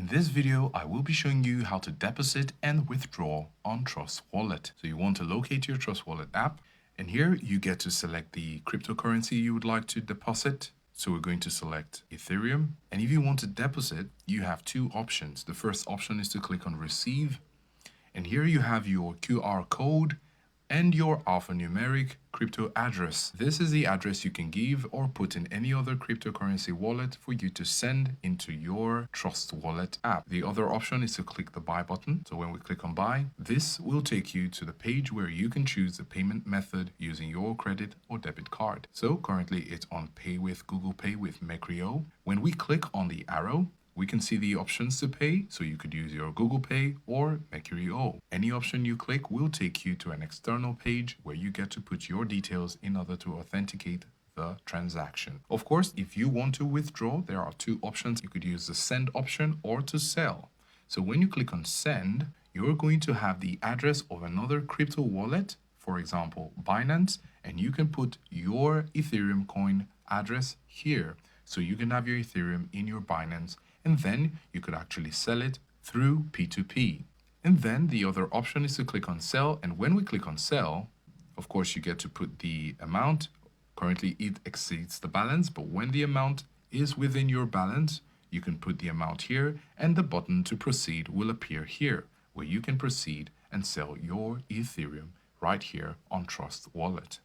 this video, I will be showing you how to deposit and withdraw on Trust Wallet. So you want to locate your Trust Wallet app, and here you get to select the cryptocurrency you would like to deposit. So we're going to select Ethereum. And if you want to deposit, you have two options. The first option is to click on Receive. And here you have your QR code and your alphanumeric crypto address. This is the address you can give or put in any other cryptocurrency wallet for you to send into your Trust Wallet app. The other option is to click the buy button. So when we click on buy, this will take you to the page where you can choose the payment method using your credit or debit card. So currently it's on Pay with Google Pay with Mekrio. When we click on the arrow, we can see the options to pay, so you could use your Google Pay or Mekrio. Any option you click will take you to an external page where you get to put your details in order to authenticate the transaction. Of course, if you want to withdraw, there are two options. You could use the send option or to sell. So when you click on send, you're going to have the address of another crypto wallet, for example, Binance, and you can put your Ethereum coin address here. So you can have your Ethereum in your Binance, and then you could actually sell it through P2P. And then the other option is to click on sell. And when we click on sell, of course, you get to put the amount. Currently, it exceeds the balance, but when the amount is within your balance, you can put the amount here, and the button to proceed will appear here, where you can proceed and sell your Ethereum right here on Trust Wallet.